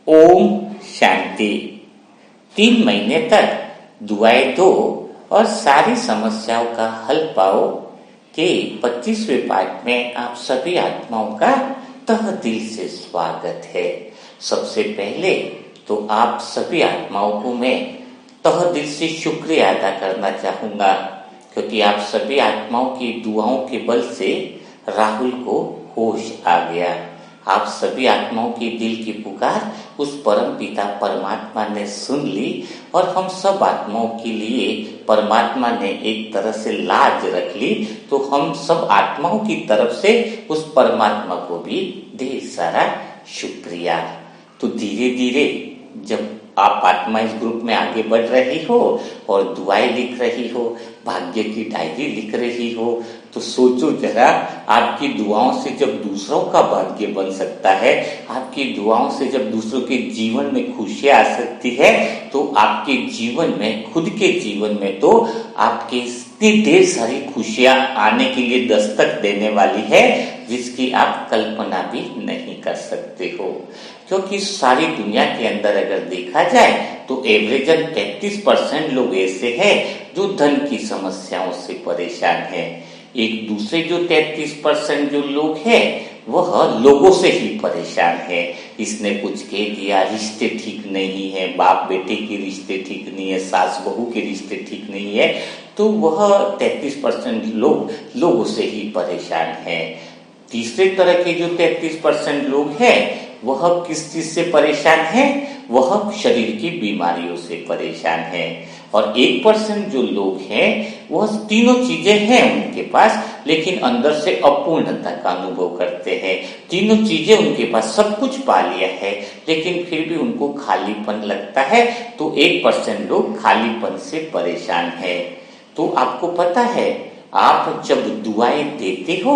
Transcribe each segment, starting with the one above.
ओम शांति। 3 महीने तक दुआएं दो और सारी समस्याओं का हल पाओ के 25वें पाठ में आप सभी आत्माओं का तह दिल से स्वागत है। सबसे पहले तो आप सभी आत्माओं को मैं तह दिल से शुक्रिया अदा करना चाहूंगा, क्योंकि आप सभी आत्माओं की दुआओं के बल से राहुल को होश आ गया। आप सभी आत्माओं की दिल की पुकार उस परम पिता परमात्मा ने सुन ली और हम सब आत्माओं के लिए परमात्मा ने एक तरह से लाज रख ली, तो हम सब आत्माओं की तरफ से उस परमात्मा को भी ढेर सारा शुक्रिया। तो धीरे धीरे जब आप आत्मा इस ग्रुप में आगे बढ़ रही हो और दुआएं लिख रही हो, भाग्य की डायरी लिख रही हो, तो सोचो जरा, आपकी दुआओं से जब दूसरों का भाग्य बन सकता है, आपकी दुआओं से जब दूसरों के जीवन में खुशियां आ सकती है, तो आपके जीवन में, खुद के जीवन में तो आपके इतनी ढेर सारी खुशियां आने के लिए दस्तक देने वाली है जिसकी आप कल्पना भी नहीं कर सकते हो। क्योंकि सारी दुनिया के अंदर अगर देखा जाए तो एवरेजन 33% लोग ऐसे हैं जो धन की समस्याओं से परेशान हैं। एक दूसरे जो 33% जो लोग हैं वह लोगों से ही परेशान है। इसने कुछ कह दिया, रिश्ते ठीक नहीं है, बाप बेटे के रिश्ते ठीक नहीं है, सास बहू के रिश्ते ठीक नहीं है, तो वह 33% लोग लोगों से ही परेशान है। तीसरे तरह के जो 33% लोग हैं वह किस चीज से परेशान है? वह शरीर की बीमारियों से परेशान है। और 1% जो लोग हैं वह तीनों चीजें हैं उनके पास, लेकिन अंदर से अपूर्णता का अनुभव करते हैं। तीनों चीजें उनके पास, सब कुछ पा लिया है, लेकिन फिर भी उनको खालीपन लगता है। तो 1% लोग खालीपन से परेशान है। तो आपको पता है, आप जब दुआएं देते हो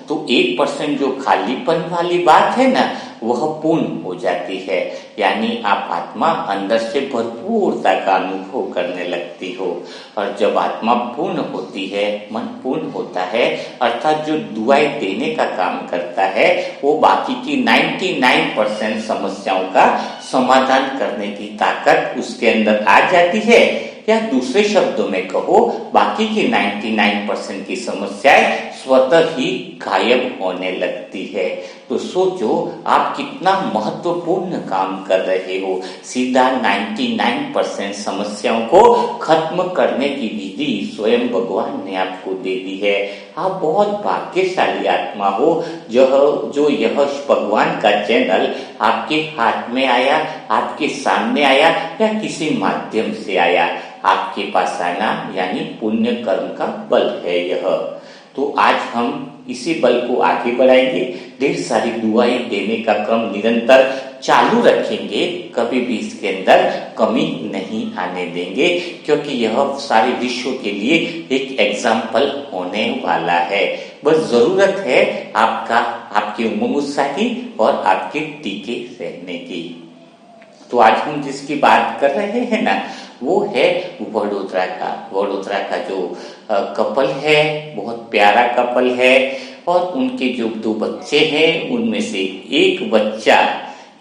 तो 1% जो खालीपन वाली बात है ना, वह पूर्ण हो जाती है। यानी आप आत्मा अंदर से भरपूरता का अनुभव करने लगती हो। और जब आत्मा पूर्ण होती है, मन पूर्ण होता है, अर्थात जो दुआएं देने का काम करता है, वो बाकी की 99% समस्याओं का समाधान करने की ताकत उसके अंदर आ जाती है। या दूसरे शब्दों में कहो, बाकी की 99% की समस्याएं स्वतः ही गायब होने लगती है। तो सोचो आप कितना महत्वपूर्ण काम कर रहे हो। सीधा 99% समस्याओं को खत्म करने की विधि स्वयं भगवान ने आपको दे दी है। आप बहुत भाग्यशाली आत्मा हो जो यह भगवान का चैनल आपके हाथ में आया, आपके सामने आया या किसी माध्यम से आया। आपके पास आना यानी पुण्य कर्म का बल है यह। तो आज हम इसी बल को आगे बढ़ाएंगे, ढेर सारी दुआएं देने का क्रम निरंतर चालू रखेंगे, कभी भी इसके अंदर कमी नहीं आने देंगे, क्योंकि यह सारे विश्व के लिए एक एग्जाम्पल होने वाला है। बस जरूरत है आपकी उमंग उत्साह की और आपके टीके रहने की। तो आज हम जिसकी बात कर रहे हैं ना, वो है वडोदरा का जो कपल है, बहुत प्यारा कपल है। और उनके जो 2 बच्चे हैं, उनमें से एक बच्चा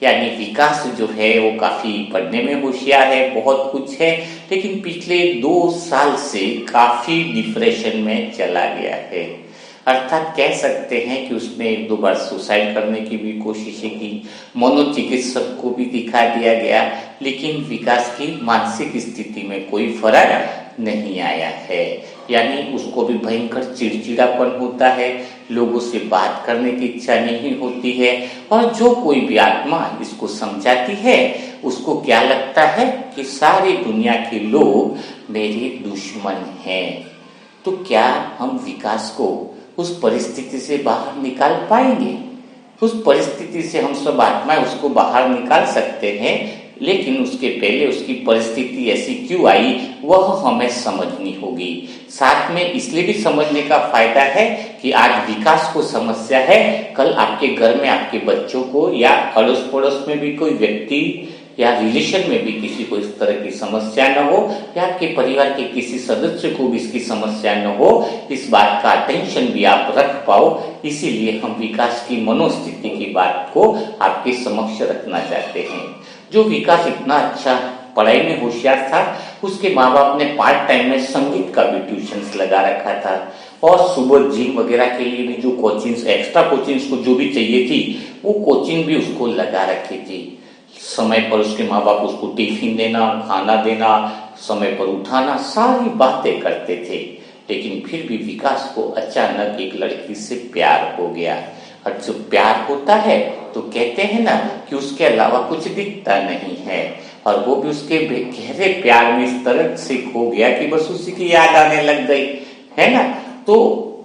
यानी विकास जो है वो काफी पढ़ने में होशियार है, बहुत कुछ है, लेकिन पिछले 2 साल से काफी डिप्रेशन में चला गया है। अर्थात कह सकते हैं कि उसने 1-2 बार सुसाइड करने की भी कोशिशें की, मनोचिकित्सक को भी दिखा दिया गया, लेकिन विकास की मानसिक स्थिति में कोई फर्क नहीं आया है। यानी उसको भी भयंकर चिड़चिड़ापन होता है, लोगों से बात करने की इच्छा नहीं होती है, और जो कोई भी आत्मा इसको समझाती है उसको क्या लगता है कि सारी दुनिया के लोग मेरे दुश्मन हैं। तो क्या हम विकास को उस परिस्थिति से बाहर निकाल पाएंगे? उस परिस्थिति से हम सब आत्माएं उसको बाहर निकाल सकते हैं, लेकिन उसके पहले उसकी परिस्थिति ऐसी क्यों आई वह हमें समझनी होगी। साथ में इसलिए भी समझने का फायदा है कि आज विकास को समस्या है, कल आपके घर में आपके बच्चों को या अड़ोस पड़ोस में भी कोई व्यक्ति या रिलेशन में भी किसी को इस तरह की समस्या न हो, या आपके परिवार के किसी सदस्य को भी इसकी समस्या न हो, इस बात का अटेंशन भी आप रख पाओ। इसीलिए हम विकास की मनोस्थिति की बात को आपके समक्ष रखना चाहते हैं। जो विकास इतना अच्छा पढ़ाई में होशियार था, उसके माँ बाप ने पार्ट टाइम में संगीत का भी ट्यूशंस लगा रखा था और सुबह जिम वगैरह के लिए भी जो कोचिंग्स, एक्स्ट्रा कोचिंग्स को जो भी चाहिए थी, वो कोचिंग भी उसको लगा रखी थी। समय पर उसके माँ बाप उसको टिफिन देना, खाना देना, समय पर उठाना, सारी बातें करते थे। लेकिन फिर भी विकास को अचानक एक लड़की से प्यार हो गया। और जब प्यार होता है तो कहते हैं ना कि उसके अलावा कुछ दिखता नहीं है, और वो भी उसके गहरे प्यार में इस तरह से खो गया कि बस उसी की याद आने लग गई, है ना। तो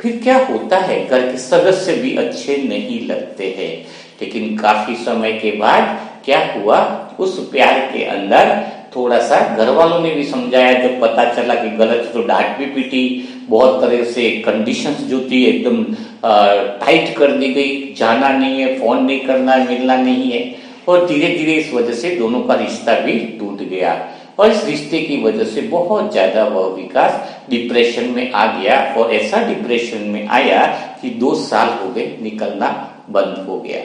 फिर क्या होता है, घर के सदस्य भी अच्छे नहीं लगते हैं। लेकिन काफी समय के बाद क्या हुआ, उस प्यार के अंदर थोड़ा सा घर वालों ने भी समझाया। जब पता चला कि गलत, तो डांट भी पीटी, बहुत तरह से कंडीशंस जो थी एकदम टाइट कर दी गई, जाना नहीं है, फोन नहीं करना, मिलना नहीं है। और धीरे धीरे इस वजह से दोनों का रिश्ता भी टूट गया, और इस रिश्ते की वजह से बहुत ज्यादा वह विकास डिप्रेशन में आ गया। और ऐसा डिप्रेशन में आया कि 2 साल हो गए, निकलना बंद हो गया।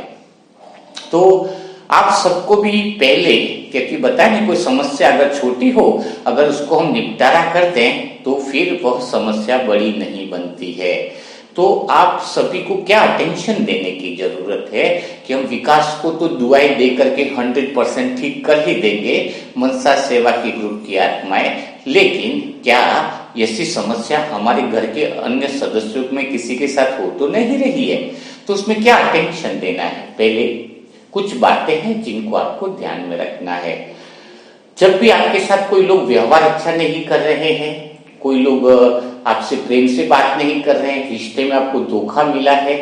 तो आप सबको भी पहले, क्योंकि बताए नहीं, कोई समस्या अगर छोटी हो, अगर उसको हम निपटारा कर दें तो फिर वह समस्या बड़ी नहीं बनती है। तो आप सभी को क्या अटेंशन देने की जरूरत है कि हम विकास को तो दुआएं दे करके 100% ठीक कर ही देंगे, मनसा सेवा की ग्रुप की आत्माएं, लेकिन क्या ऐसी समस्या हमारे घर के अन्य सदस्यों में किसी के साथ हो तो नहीं रही है? तो उसमें क्या अटेंशन देना है? पहले कुछ बातें हैं जिनको आपको ध्यान में रखना है। जब भी आपके साथ कोई लोग व्यवहार अच्छा नहीं कर रहे हैं, कोई लोग आपसे प्रेम से बात नहीं कर रहे हैं, रिश्ते में आपको धोखा मिला है,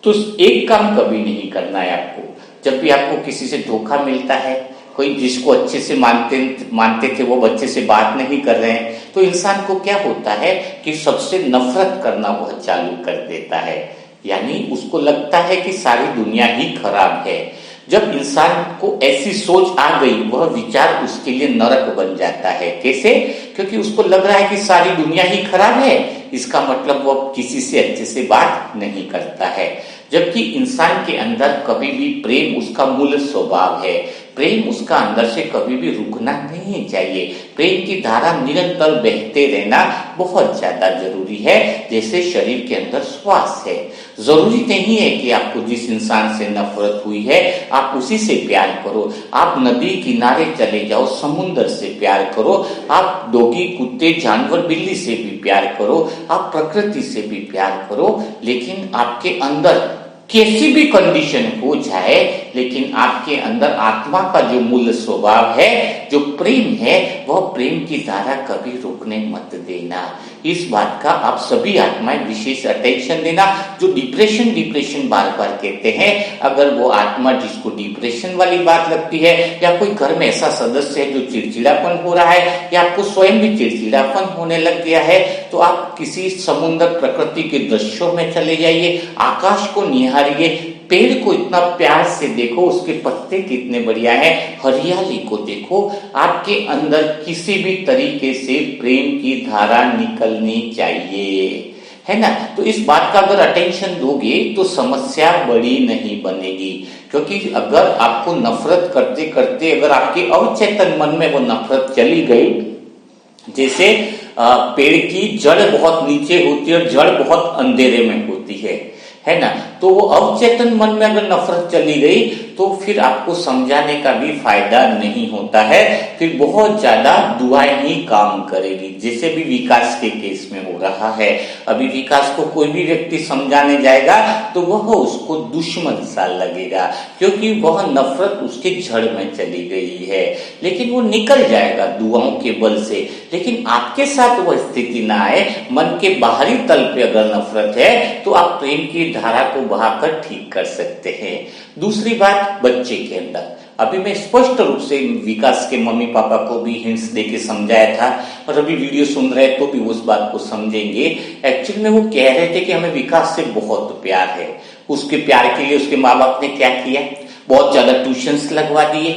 तो एक काम कभी नहीं करना है आपको। जब भी आपको किसी से धोखा मिलता है, कोई जिसको अच्छे से मानते थे वो अच्छे से बात नहीं कर रहे हैं, तो इंसान को क्या होता है कि सबसे नफरत करना वह चालू कर देता है। यानी उसको लगता है कि सारी दुनिया ही खराब है। जब इंसान को ऐसी सोच आ गई, वह विचार उसके लिए नरक बन जाता है। कैसे? क्योंकि उसको लग रहा है कि सारी दुनिया ही खराब है, इसका मतलब वो किसी से अच्छे से बात नहीं करता है। जबकि इंसान के अंदर कभी भी प्रेम उसका मूल स्वभाव है। प्रेम उसका अंदर से कभी भी रुकना नहीं चाहिए। प्रेम की धारा निरंतर बहते रहना बहुत ज्यादा जरूरी है, जैसे शरीर के अंदर श्वास है। जरूरी नहीं है कि आपको जिस इंसान से नफरत हुई है आप उसी से प्यार करो। आप नदी किनारे चले जाओ, समुद्र से प्यार करो, आप डॉगी, कुत्ते, जानवर, बिल्ली से भी प्यार करो, आप प्रकृति से भी प्यार करो। लेकिन आपके अंदर कैसी भी कंडीशन हो जाए, लेकिन आपके अंदर आत्मा का जो मूल स्वभाव है, जो प्रेम है, वह प्रेम की धारा कभी रुकने मत देना। इस बात का आप सभी आत्माएं विशेष अटेंशन देना। जो डिप्रेशन बार बार कहते हैं, अगर वो आत्मा जिसको डिप्रेशन वाली बात लगती है, या कोई घर में ऐसा सदस्य है जो चिड़चिड़ापन हो रहा है, या आपको स्वयं भी चिड़चिड़ापन होने लग गया है, तो आप किसी समुद्र, प्रकृति के दृश्यों में चले जाइए, आकाश को निहारिए, पेड़ को इतना प्यार से देखो, उसके पत्ते कितने बढ़िया हैं, हरियाली को देखो। आपके अंदर किसी भी तरीके से प्रेम की धारा निकलनी चाहिए, है ना। तो इस बात का अगर अटेंशन दोगे तो समस्या बड़ी नहीं बनेगी। क्योंकि अगर आपको नफरत करते करते अगर आपके अवचेतन मन में वो नफरत चली गई, जैसे पेड़ की जड़ बहुत नीचे होती है और जड़ बहुत अंधेरे में होती है ना, तो वो अवचेतन मन में अगर नफरत चली गई तो फिर आपको समझाने का भी फायदा नहीं होता है, फिर बहुत ज्यादा दुआएं ही काम करेगी, जैसे भी विकास के केस में हो रहा है। अभी विकास को कोई भी व्यक्ति समझाने जाएगा तो वह उसको दुश्मन सा लगेगा, क्योंकि वह नफरत उसके जड़ में चली गई है। लेकिन वो निकल जाएगा दुआओं के बल से। लेकिन आपके साथ वह स्थिति ना आए, मन के बाहरी तल पे अगर नफरत है तो आप प्रेम की धारा को बहाकर ठीक कर सकते हैं। दूसरी बात, बच्चे के अंदर, अभी मैं स्पष्ट रूप से विकास के मम्मी पापा को भी हिंट्स देके समझाया था, और अभी वीडियो सुन रहे तो भी उस बात को समझेंगे। एक्चुअली में वो कह रहे थे कि हमें विकास से बहुत प्यार है। उसके प्यार के लिए उसके माँ बाप ने क्या किया, बहुत ज्यादा ट्यूशंस लगवा दिए,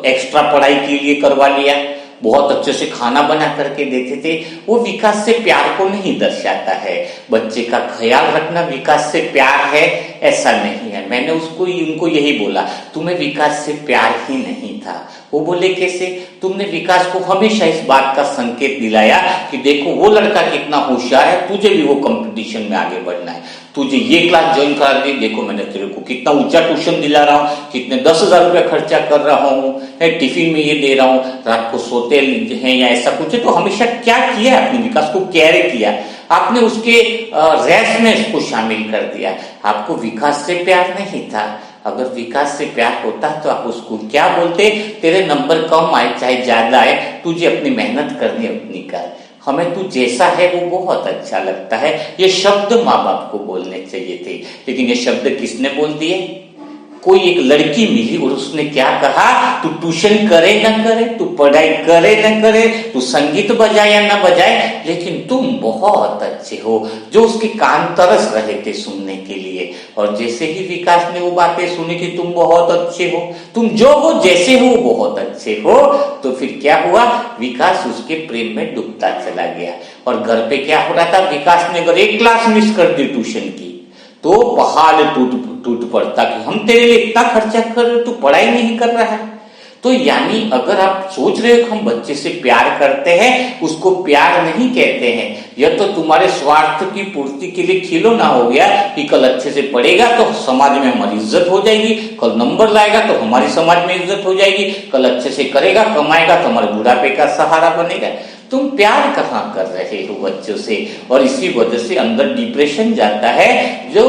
एक्स्ट्रा पढ़ाई के लिए करवा लिया, बहुत अच्छे से खाना बना करके देते थे, वो विकास से प्यार को नहीं दर्शाता है। बच्चे का ख्याल रखना विकास से प्यार है, ऐसा नहीं है। मैंने उनको यही बोला, तुम्हें विकास से प्यार ही नहीं था। वो बोले कैसे? तुमने विकास को हमेशा इस बात का संकेत दिलाया कि देखो वो लड़का कितना होशियार है, तुझे भी वो कंपटीशन में आगे बढ़ना है, तुझे ये क्लास ज्वाइन करा दी, देखो मैंने तेरे को कितना ऊंचा ट्यूशन दिला रहा हूँ, कितने 10,000 रुपया खर्चा कर रहा हूँ, टिफिन में ये दे रहा हूँ, रात को सोते हैं या ऐसा कुछ है। तो हमेशा क्या किया? अपने विकास को केयर किया, आपने उसके रेस में इसको शामिल कर दिया। आपको विकास से प्यार नहीं था। अगर विकास से प्यार होता तो आप उसको क्या बोलते? तेरे नंबर कम आए चाहे ज्यादा आए, तुझे अपनी मेहनत करनी अपनी कर, हमें तू जैसा है वो बहुत अच्छा लगता है। ये शब्द माँ बाप को बोलने चाहिए थे, लेकिन ये शब्द किसने बोल दिए? कोई एक लड़की मिली और उसने क्या कहा? तू ट्यूशन करे ना करे, तू पढ़ाई करे ना करे, तू संगीत बजाए या ना बजाए, लेकिन तुम बहुत अच्छे हो। जो उसके कान तरस रहे थे सुनने के लिए, और जैसे ही विकास ने वो बातें सुनी कि तुम बहुत अच्छे हो, तुम जो हो जैसे हो बहुत अच्छे हो, तो फिर क्या हुआ? विकास उसके प्रेम में डूबता चला गया। और घर पे क्या हो रहा था? विकास ने अगर एक क्लास मिस कर दी ट्यूशन की तो पहाड़ टूट पड़ता कि हम तेरे लिए इतना खर्चा कर रहे, तू पढ़ाई नहीं कर रहा है। तो यानी अगर आप सोच रहे हो कि हम बच्चे से प्यार करते हैं, उसको प्यार नहीं कहते हैं। यह तो तुम्हारे स्वार्थ की पूर्ति के लिए खिलौना हो गया कि कल अच्छे से पढ़ेगा तो समाज में हमारी इज्जत हो जाएगी, कल नंबर लाएगा तो हमारी समाज में इज्जत हो जाएगी, कल अच्छे से करेगा कमाएगा तो हमारे बुढ़ापे का सहारा बनेगा। तुम प्यार कहाँ कर रहे हो बच्चों से? और इसी वजह से अंदर डिप्रेशन जाता है। जो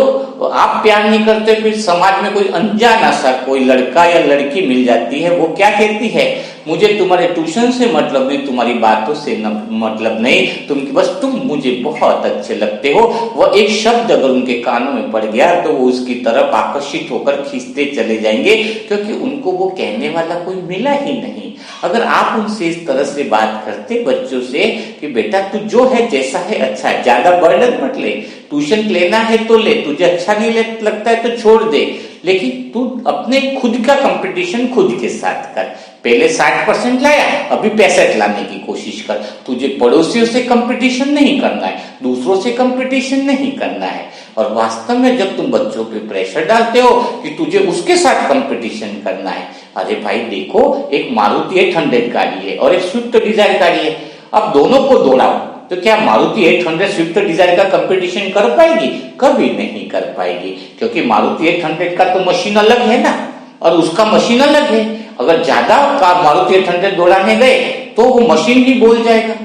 आप प्यार नहीं करते, फिर समाज में कोई अनजाना सा कोई लड़का या लड़की मिल जाती है, वो क्या कहती है? मुझे तुम्हारे ट्यूशन से मतलब नहीं, तुम्हारी बातों से मतलब नहीं, तुम मुझे बहुत अच्छे लगते हो। वह एक शब्द अगर उनके कानों में पड़ गया तो वो उसकी तरफ आकर्षित होकर खींचते चले जाएंगे, क्योंकि उनको वो कहने वाला कोई मिला ही नहीं। अगर आप उनसे इस तरह से बात करते बच्चों से कि बेटा तू जो है जैसा है अच्छा है, ज्यादा बर्डन मत ले, ट्यूशन लेना है तो ले, तुझे अच्छा नहीं लगता है तो छोड़ दे, लेकिन तू अपने खुद का कंपटीशन खुद के साथ कर। पहले 60% लाया, अभी 65 लाने की कोशिश कर। तुझे पड़ोसियों से कंपटीशन नहीं करना है, दूसरों से कंपटीशन नहीं करना है। और वास्तव में जब तुम बच्चों पे प्रेशर डालते हो कि तुझे उसके साथ कंपटीशन करना है, अरे भाई देखो एक मारुति 800 गाड़ी है और एक स्विफ्ट डिजायर गाड़ी है, अब दोनों को दौड़ाओ तो क्या मारुति 800 स्विफ्ट डिजायर का कंपटीशन कर पाएगी? कभी नहीं कर पाएगी, क्योंकि मारुति 800 का तो मशीन अलग है ना, और उसका मशीन अलग है। अगर ज्यादा मारुति 800 दौड़ाने गए तो वो मशीन ही बोल जाएगा।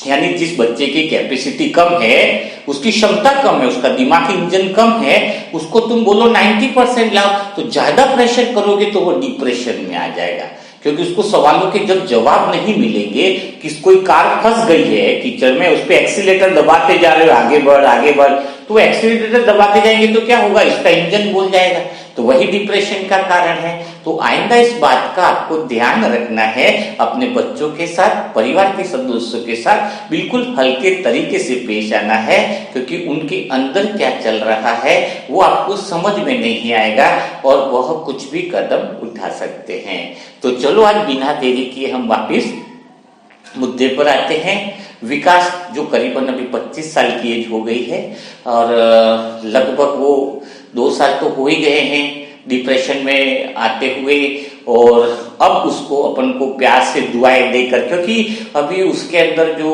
यानी जिस बच्चे की कैपेसिटी कम है, उसकी क्षमता कम है, उसका दिमागी इंजन कम है, उसको तुम बोलो 90% लाओ, तो ज्यादा प्रेशर करोगे तो वो डिप्रेशन में आ जाएगा। क्योंकि उसको सवालों के जब जवाब नहीं मिलेंगे, किस कोई कार फंस गई है कीचड़ में, उस पर एक्सीलेटर दबाते जा रहे हो, आगे बढ़, तो एक्सीलेटर दबाते जाएंगे तो क्या होगा? इसका इंजन बोल जाएगा, तो वही डिप्रेशन का कारण है। तो आइंदा इस बात का आपको ध्यान रखना है, अपने बच्चों के साथ, परिवार के सदस्यों के साथ बिल्कुल हल्के तरीके से पेश आना है, क्योंकि उनके अंदर क्या चल रहा है वो आपको समझ में नहीं आएगा और वह कुछ भी कदम उठा सकते हैं। तो चलो आज बिना देरी किए हम वापिस मुद्दे पर आते हैं। विकास जो करीबन अभी 25 साल की एज हो गई है और लगभग वो 2 साल तो हो ही गए हैं डिप्रेशन में आते हुए, और अब उसको अपन को प्यार से दुआएं देकर, क्योंकि अभी उसके अंदर जो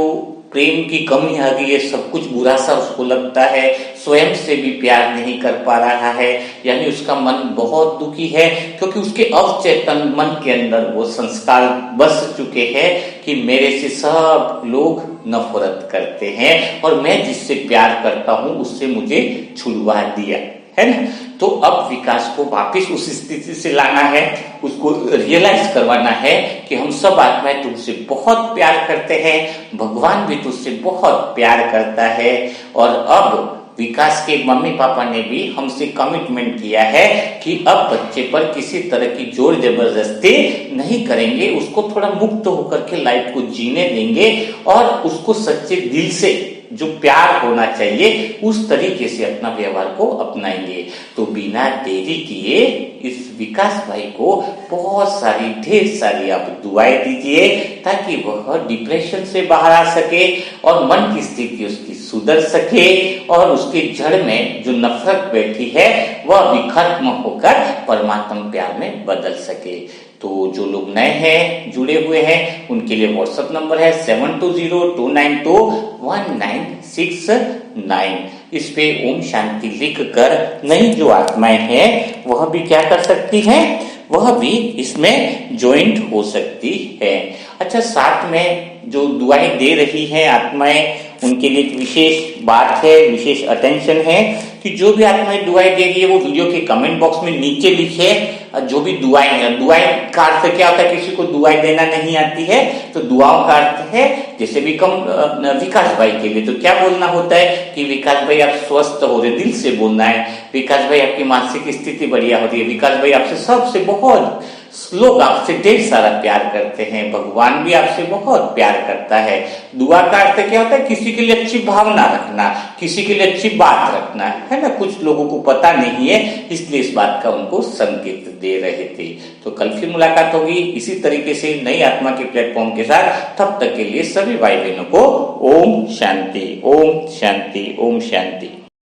प्रेम की कमी आ गई है, सब कुछ बुरा सा उसको लगता है, स्वयं से भी प्यार नहीं कर पा रहा है, यानी उसका मन बहुत दुखी है, क्योंकि उसके अवचेतन मन के अंदर वो संस्कार बस चुके हैं कि मेरे से सब लोग नफरत करते हैं और मैं जिससे प्यार करता हूं उससे मुझे छुड़वा दिया है ना। तो अब विकास को वापिस उस स्थिति से लाना है, उसको रियलाइज करवाना है कि हम सब आत्माएं तुमसे बहुत प्यार करते हैं, भगवान भी तुझसे बहुत प्यार करता है। और अब विकास के मम्मी पापा ने भी हमसे कमिटमेंट किया है कि अब बच्चे पर किसी तरह की जोर जबरदस्ती नहीं करेंगे, उसको थोड़ा मुक्त होकर के लाइफ को जीने देंगे और उसको सच्चे दिल से जो प्यार होना चाहिए उस तरीके से अपना व्यवहार को अपनाएंगे। तो बिना देरी किए इस विकास भाई को बहुत सारी ढेर सारी आप दुआएं दीजिए ताकि वह डिप्रेशन से बाहर आ सके और मन की स्थिति उसकी सुधर सके और उसके जड़ में जो नफरत बैठी है वह भी खत्म होकर परमात्मा प्यार में बदल सके। तो जो लोग नए हैं, जुड़े हुए हैं, उनके लिए व्हाट्सएप नंबर है 7202921969। इस पे ओम शांति लिख कर नई जो आत्माएं हैं वह भी क्या कर सकती हैं, वह भी इसमें ज्वाइंट हो सकती है। अच्छा, साथ में जो दुआएं दे रही हैं आत्माएं, उनके लिए एक विशेष बात है, विशेष अटेंशन है कि जो भी आत्माएं दुआएं दे रही है वो वीडियो के कमेंट बॉक्स में नीचे लिखे जो भी दुआएं हैं। दुआएं का अर्थ क्या होता है, किसी को दुआएं देना नहीं आती है तो दुआओं का अर्थ है जैसे भी विकास भाई के लिए तो क्या बोलना होता है कि विकास भाई आप स्वस्थ हो रहे, दिल से बोलना है। विकास भाई आपकी मानसिक स्थिति बढ़िया हो रही है। विकास भाई आपसे सबसे बहुत लोग आपसे ढेर सारा प्यार करते हैं, भगवान भी आपसे बहुत प्यार करता है। दुआ का अर्थ क्या होता है, किसी के लिए अच्छी भावना रखना, किसी के लिए अच्छी बात रखना, है ना। कुछ लोगों को पता नहीं है इसलिए इस बात का उनको संकेत दे रहे थे। तो कल फिर मुलाकात होगी इसी तरीके से नई आत्मा के प्लेटफॉर्म के साथ। तब तक के लिए सभी भाई बहनों को ओम शांति, ओम शांति, ओम शांति।